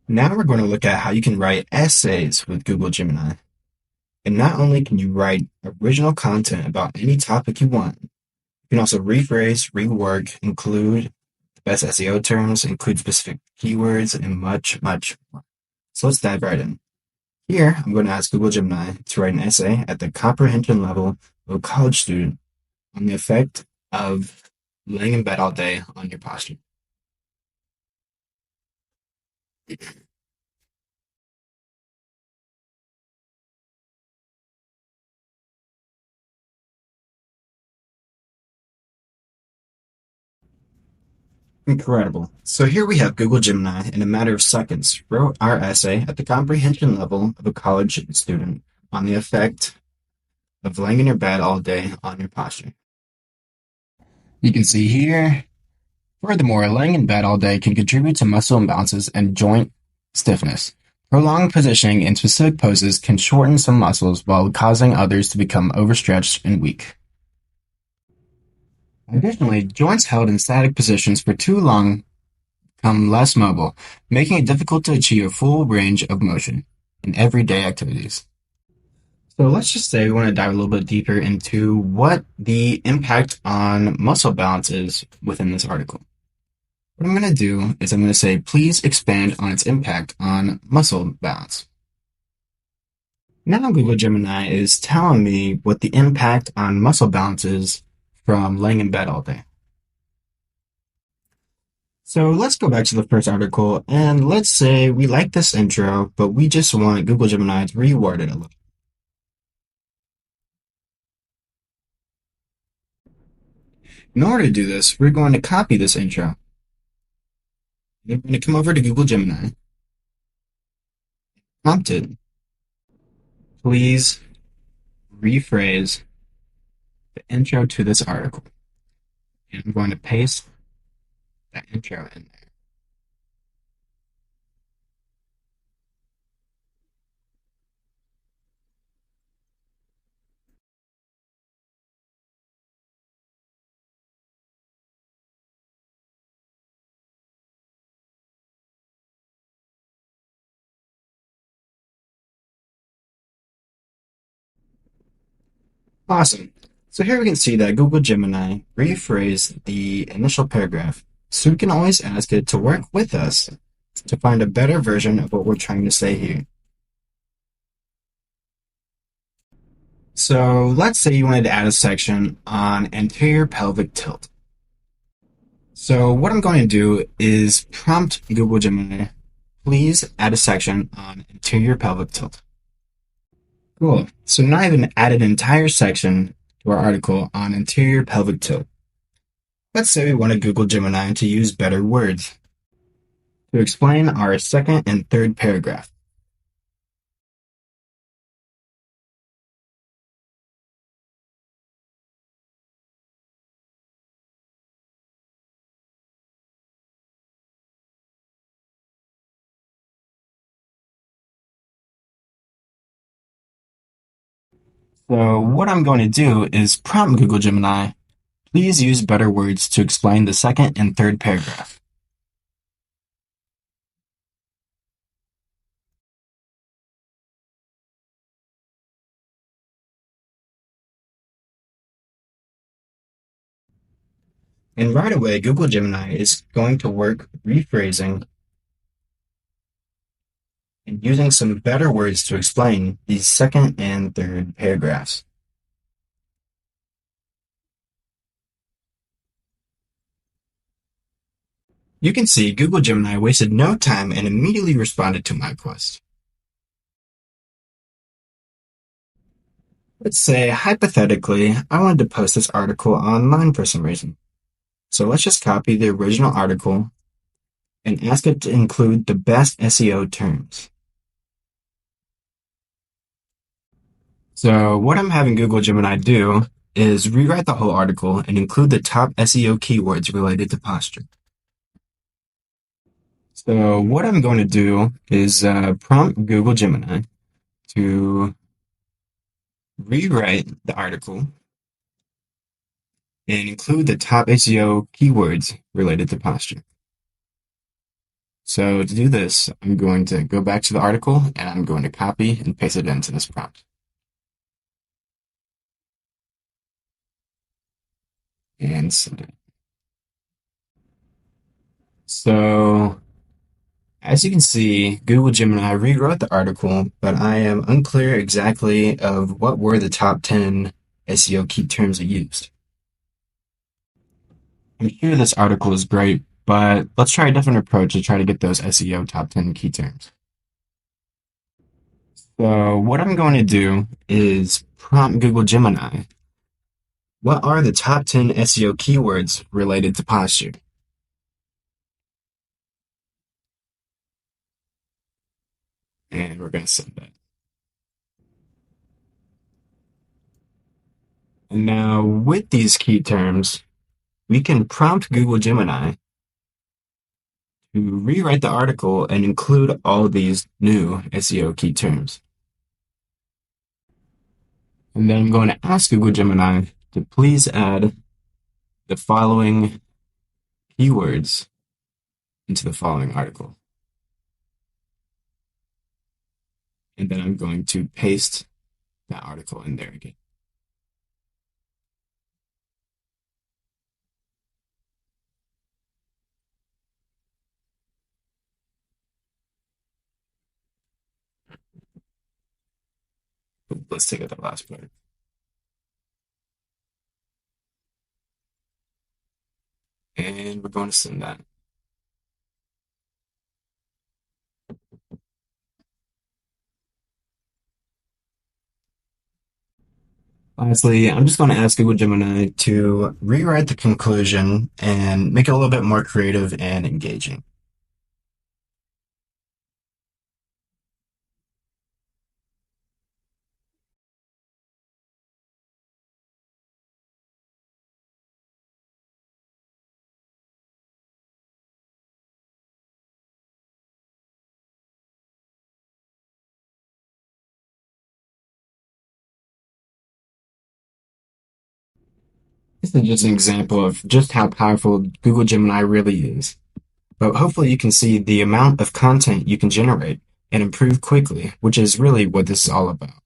Now we're going to look at how you can write essays with Google Gemini. And not only can you write original content about any topic you want, you can also rephrase, rework, include the best SEO terms, include specific keywords, and much, much more. So let's dive right in. Here, I'm going to ask Google Gemini to write an essay at the comprehension level of a college student on the effect of laying in bed all day on your posture. Incredible. So here we have Google Gemini in a matter of seconds wrote our essay at the comprehension level of a college student on the effect of laying in your bed all day on your posture. You can see here, furthermore, laying in bed all day can contribute to muscle imbalances and joint stiffness. Prolonged positioning in specific poses can shorten some muscles while causing others to become overstretched and weak. Additionally, joints held in static positions for too long become less mobile, making it difficult to achieve a full range of motion in everyday activities. So let's just say we want to dive a little bit deeper into what the impact on muscle balance is within this article. What I'm going to do is I'm going to say, please expand on its impact on muscle balance. Now Google Gemini is telling me what the impact on muscle balance is from laying in bed all day. So let's go back to the first article and let's say we like this intro, but we just want Google Gemini to reword it a little. In order to do this, we're going to copy this intro. We're going to come over to Google Gemini, prompt it, please rephrase the intro to this article. And I'm going to paste that intro in there. Awesome. So here we can see that Google Gemini rephrased the initial paragraph. So we can always ask it to work with us to find a better version of what we're trying to say here. So let's say you wanted to add a section on anterior pelvic tilt. So what I'm going to do is prompt Google Gemini, please add a section on anterior pelvic tilt. Cool. So now I've added an entire section to our article on anterior pelvic tilt. Let's say we wanted Google Gemini to use better words to explain our second and third paragraph. So what I'm going to do is prompt Google Gemini, please use better words to explain the second and third paragraph. And right away, Google Gemini is going to work rephrasing and using some better words to explain these second and third paragraphs. You can see Google Gemini wasted no time and immediately responded to my request. Let's say, hypothetically, I wanted to post this article online for some reason. So let's just copy the original article and ask it to include the best SEO terms. So what I'm having Google Gemini do is rewrite the whole article and include the top SEO keywords related to posture. So what I'm going to do is prompt Google Gemini to rewrite the article and include the top SEO keywords related to posture. So to do this, I'm going to go back to the article and I'm going to copy and paste it into this prompt. And send it. So as you can see, Google Gemini rewrote the article, but I am unclear exactly of what were the top 10 SEO key terms it used. I'm sure this article is great, but let's try a different approach to try to get those SEO top 10 key terms. So what I'm going to do is prompt Google Gemini. What are the top 10 SEO keywords related to posture? And we're going to send that. And now with these key terms, we can prompt Google Gemini to rewrite the article and include all these new SEO key terms. And then I'm going to ask Google Gemini to please add the following keywords into the following article. And then I'm going to paste that article in there again. Let's take out the last part. And we're going to send that. Lastly, I'm just going to ask Google Gemini to rewrite the conclusion and make it a little bit more creative and engaging. This is just an example of just how powerful Google Gemini really is. But hopefully you can see the amount of content you can generate and improve quickly, which is really what this is all about.